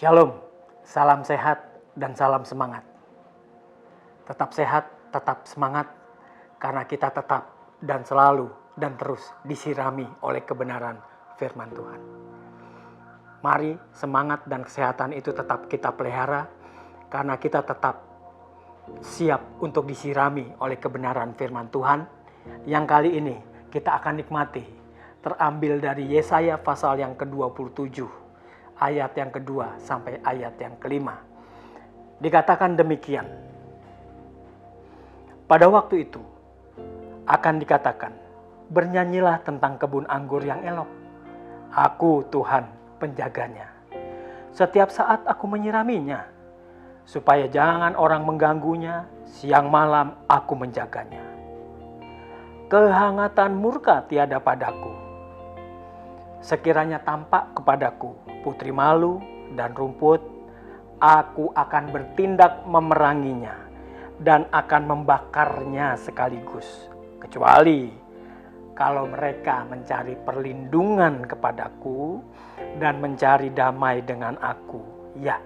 Shalom, salam sehat dan salam semangat. Tetap sehat, tetap semangat, karena kita tetap dan selalu dan terus disirami oleh kebenaran firman Tuhan. Mari semangat dan kesehatan itu tetap kita pelihara, karena kita tetap siap untuk disirami oleh kebenaran firman Tuhan, yang kali ini kita akan nikmati, terambil dari Yesaya pasal yang ke-27, ayat yang kedua sampai ayat yang kelima. Dikatakan demikian. Pada waktu itu akan dikatakan, bernyanyilah tentang kebun anggur yang elok. Aku Tuhan penjaganya. Setiap saat aku menyiraminya, supaya jangan orang mengganggunya. Siang malam aku menjaganya. Kehangatan murka tiada padaku. Sekiranya tampak kepadaku putri malu dan rumput, aku akan bertindak memeranginya dan akan membakarnya sekaligus. Kecuali kalau mereka mencari perlindungan kepadaku dan mencari damai dengan aku. Ya,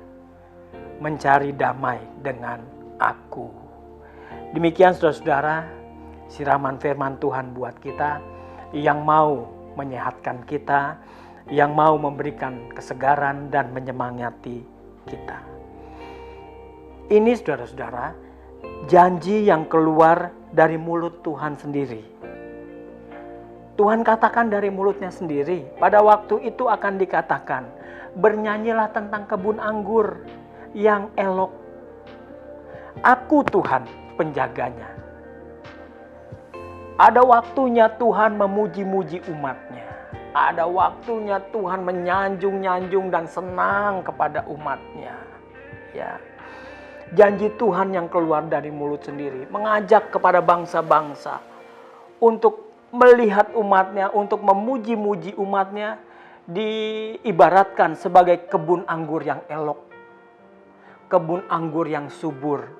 mencari damai dengan aku. Demikian saudara-saudara, siraman firman Tuhan buat kita yang mau menyehatkan kita, yang mau memberikan kesegaran dan menyemangati kita. Ini saudara-saudara, janji yang keluar dari mulut Tuhan sendiri. Tuhan katakan dari mulutnya sendiri, pada waktu itu akan dikatakan, bernyanyilah tentang kebun anggur yang elok. Aku Tuhan penjaganya. Ada waktunya Tuhan memuji-muji umatnya. Ada waktunya Tuhan menyanjung-nyanjung dan senang kepada umatnya. Ya. Janji Tuhan yang keluar dari mulut sendiri mengajak kepada bangsa-bangsa untuk melihat umatnya, untuk memuji-muji umatnya, diibaratkan sebagai kebun anggur yang elok, kebun anggur yang subur,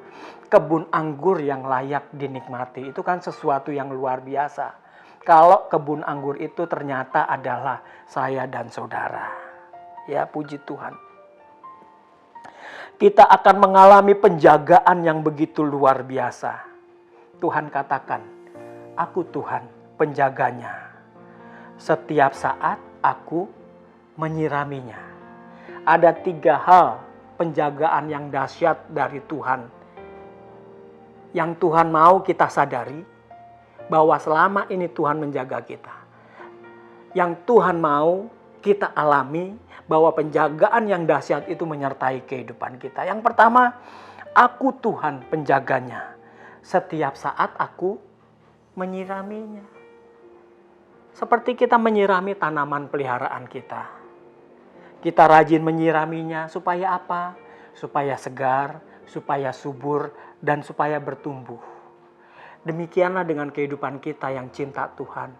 kebun anggur yang layak dinikmati. Itu kan sesuatu yang luar biasa. Kalau kebun anggur itu ternyata adalah saya dan saudara. Ya, puji Tuhan. Kita akan mengalami penjagaan yang begitu luar biasa. Tuhan katakan, aku Tuhan penjaganya. Setiap saat aku menyiraminya. Ada 3 hal penjagaan yang dahsyat dari Tuhan, yang Tuhan mau kita sadari, bahwa selama ini Tuhan menjaga kita. Yang Tuhan mau kita alami, bahwa penjagaan yang dahsyat itu menyertai kehidupan kita. Yang pertama, aku Tuhan penjaganya. Setiap saat aku menyiraminya. Seperti kita menyirami tanaman peliharaan kita. Kita rajin menyiraminya supaya apa? Supaya segar, supaya subur, dan supaya bertumbuh. Demikianlah dengan kehidupan kita yang cinta Tuhan.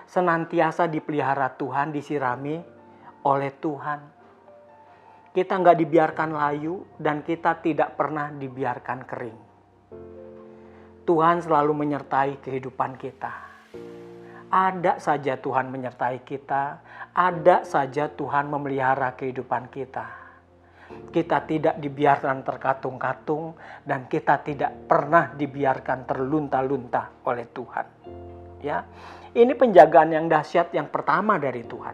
Senantiasa dipelihara Tuhan, disirami oleh Tuhan. Kita nggak dibiarkan layu dan kita tidak pernah dibiarkan kering. Tuhan selalu menyertai kehidupan kita. Ada saja Tuhan menyertai kita, ada saja Tuhan memelihara kehidupan kita. Kita tidak dibiarkan terkatung-katung dan kita tidak pernah dibiarkan terlunta-lunta oleh Tuhan. Ya, ini penjagaan yang dahsyat yang pertama dari Tuhan.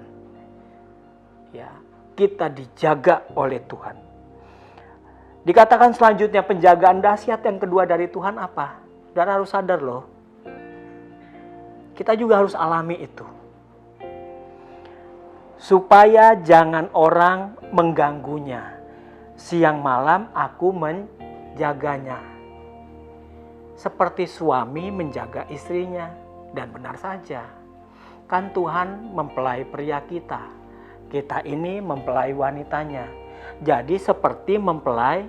Ya, kita dijaga oleh Tuhan. Dikatakan selanjutnya penjagaan dahsyat yang kedua dari Tuhan apa? Dan harus sadar loh, kita juga harus alami itu. Supaya jangan orang mengganggunya. Siang malam aku menjaganya. Seperti suami menjaga istrinya. Dan benar saja, kan Tuhan mempelai pria kita. Kita ini mempelai wanitanya. Jadi seperti mempelai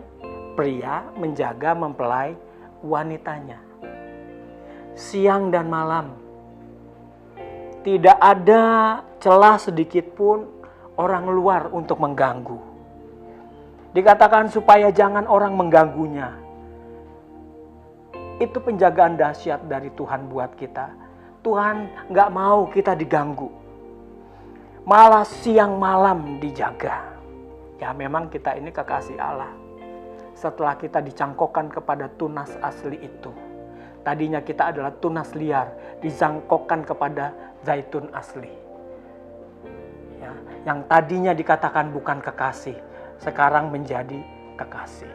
pria menjaga mempelai wanitanya. Siang dan malam. Tidak ada celah sedikit pun orang luar untuk mengganggu. Dikatakan supaya jangan orang mengganggunya. Itu penjagaan dahsyat dari Tuhan buat kita. Tuhan gak mau kita diganggu. Malah siang malam dijaga. Ya memang kita ini kekasih Allah. Setelah kita dicangkokkan kepada tunas asli itu, tadinya kita adalah tunas liar, dicangkokkan kepada zaitun asli. Ya, yang tadinya dikatakan bukan kekasih, sekarang menjadi kekasih.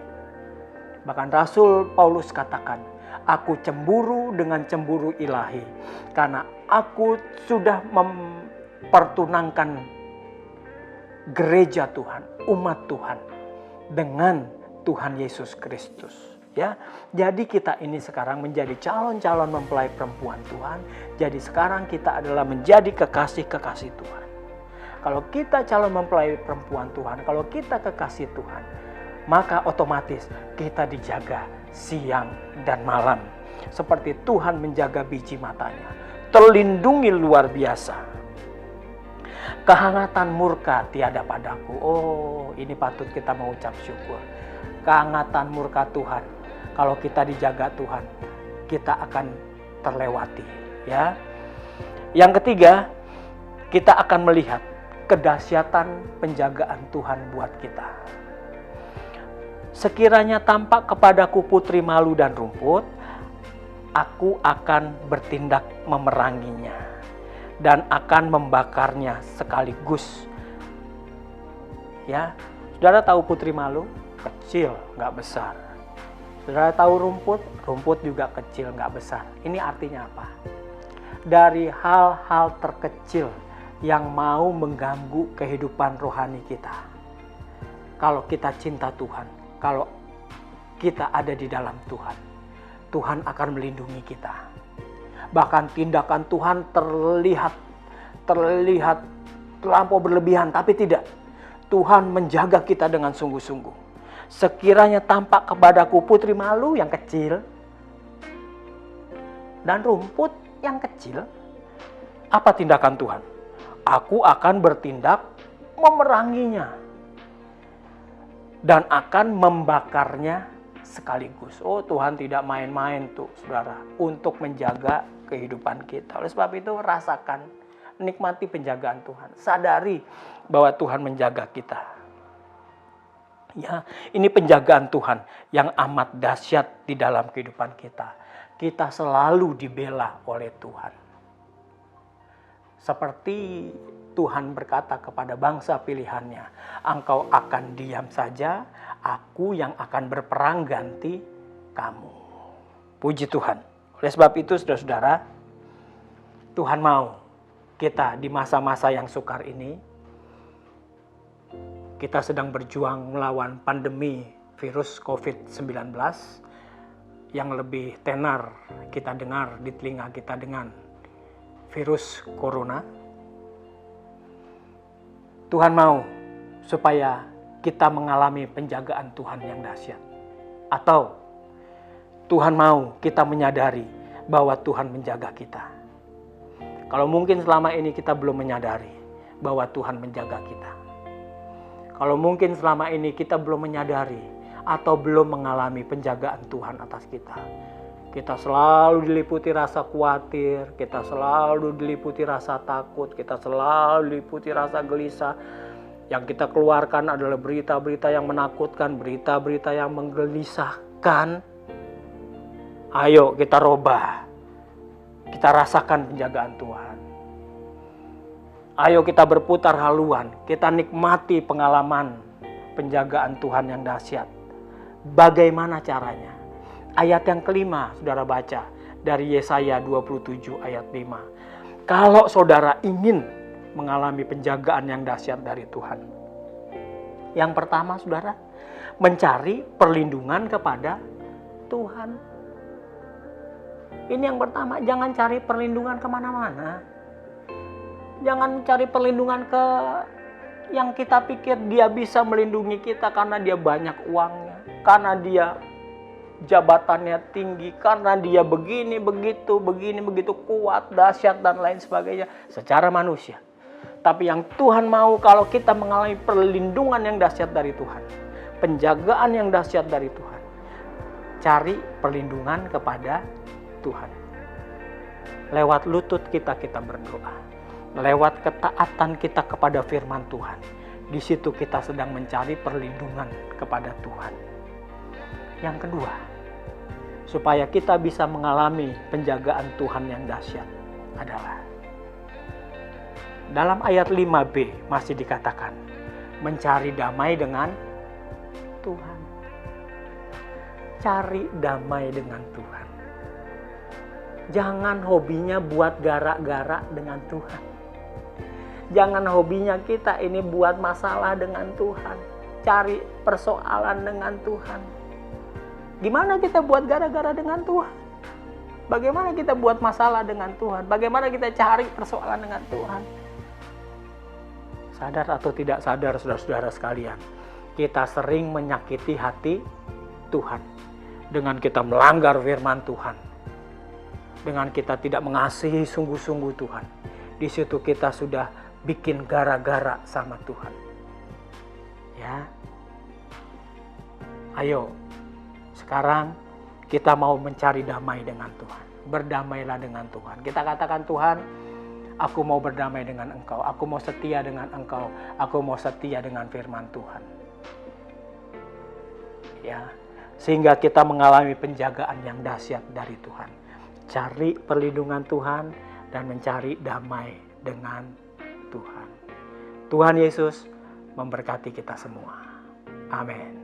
Bahkan Rasul Paulus katakan, aku cemburu dengan cemburu ilahi, karena aku sudah mempertunangkan gereja Tuhan, umat Tuhan, dengan Tuhan Yesus Kristus. Ya, jadi kita ini sekarang menjadi calon-calon mempelai perempuan Tuhan. Jadi sekarang kita adalah menjadi kekasih-kekasih Tuhan. Kalau kita calon mempelai perempuan Tuhan, kalau kita kekasih Tuhan, maka otomatis kita dijaga siang dan malam. Seperti Tuhan menjaga biji matanya. Terlindungi luar biasa. Kehangatan murka tiada padaku. Oh, ini patut kita mengucap syukur. Kehangatan murka Tuhan. Kalau kita dijaga Tuhan, kita akan terlewati. Ya. Yang ketiga, kita akan melihat kedahsyatan penjagaan Tuhan buat kita. Sekiranya tampak kepadaku putri malu dan rumput, aku akan bertindak memeranginya dan akan membakarnya sekaligus. Ya, saudara tahu putri malu? Kecil, nggak besar. Saudara tahu rumput? Rumput juga kecil, nggak besar. Ini artinya apa? Dari hal-hal terkecil yang mau mengganggu kehidupan rohani kita. Kalau kita cinta Tuhan, kalau kita ada di dalam Tuhan, Tuhan akan melindungi kita. Bahkan tindakan Tuhan terlihat terlampau berlebihan, tapi tidak. Tuhan menjaga kita dengan sungguh-sungguh. Sekiranya tampak kepadaku putri malu yang kecil dan rumput yang kecil, apa tindakan Tuhan? Aku akan bertindak memeranginya dan akan membakarnya sekaligus. Oh, Tuhan tidak main-main tuh, saudara, untuk menjaga kehidupan kita. Oleh sebab itu, rasakan, nikmati penjagaan Tuhan. Sadari bahwa Tuhan menjaga kita. Ya, ini penjagaan Tuhan yang amat dahsyat di dalam kehidupan kita. Kita selalu dibela oleh Tuhan. Seperti Tuhan berkata kepada bangsa pilihannya, engkau akan diam saja, aku yang akan berperang ganti kamu. Puji Tuhan. Oleh sebab itu, saudara-saudara, Tuhan mau kita di masa-masa yang sukar ini, kita sedang berjuang melawan pandemi virus COVID-19 yang lebih tenar kita dengar di telinga kita dengan virus corona. Tuhan mau supaya kita mengalami penjagaan Tuhan yang dahsyat. Atau Tuhan mau kita menyadari bahwa Tuhan menjaga kita. Kalau mungkin selama ini kita belum menyadari bahwa Tuhan menjaga kita. Kalau mungkin selama ini kita belum menyadari atau belum mengalami penjagaan Tuhan atas kita. Kita selalu diliputi rasa khawatir, kita selalu diliputi rasa takut, kita selalu diliputi rasa gelisah. Yang kita keluarkan adalah berita-berita yang menakutkan, berita-berita yang menggelisahkan. Ayo kita robah, kita rasakan penjagaan Tuhan. Ayo kita berputar haluan, kita nikmati pengalaman penjagaan Tuhan yang dahsyat. Bagaimana caranya? Ayat yang kelima, saudara baca dari Yesaya 27 ayat 5. Kalau saudara ingin mengalami penjagaan yang dahsyat dari Tuhan, yang pertama, saudara, mencari perlindungan kepada Tuhan. Ini yang pertama, jangan cari perlindungan kemana-mana. Jangan cari perlindungan ke yang kita pikir dia bisa melindungi kita karena dia banyak uangnya, karena dia jabatannya tinggi, karena dia begini begitu kuat, dahsyat dan lain sebagainya secara manusia. Tapi yang Tuhan mau kalau kita mengalami perlindungan yang dahsyat dari Tuhan, penjagaan yang dahsyat dari Tuhan, cari perlindungan kepada Tuhan. Lewat lutut kita berdoa. Lewat ketaatan kita kepada firman Tuhan. Di situ kita sedang mencari perlindungan kepada Tuhan. Yang kedua, supaya kita bisa mengalami penjagaan Tuhan yang dahsyat adalah dalam ayat 5b masih dikatakan mencari damai dengan Tuhan. Cari damai dengan Tuhan. Jangan hobinya buat gara-gara dengan Tuhan. Jangan hobinya kita ini buat masalah dengan Tuhan. Cari persoalan dengan Tuhan. Gimana kita buat gara-gara dengan Tuhan? Bagaimana kita buat masalah dengan Tuhan? Bagaimana kita cari persoalan dengan Tuhan? Sadar atau tidak sadar, saudara-saudara sekalian, kita sering menyakiti hati Tuhan dengan kita melanggar firman Tuhan, dengan kita tidak mengasihi sungguh-sungguh Tuhan. Di situ kita sudah bikin gara-gara sama Tuhan. Ya, ayo sekarang kita mau mencari damai dengan Tuhan. Berdamailah dengan Tuhan. Kita katakan, Tuhan, aku mau berdamai dengan Engkau. Aku mau setia dengan Engkau. Aku mau setia dengan firman Tuhan. Ya, sehingga kita mengalami penjagaan yang dahsyat dari Tuhan. Cari perlindungan Tuhan dan mencari damai dengan Tuhan. Tuhan Yesus memberkati kita semua. Amin.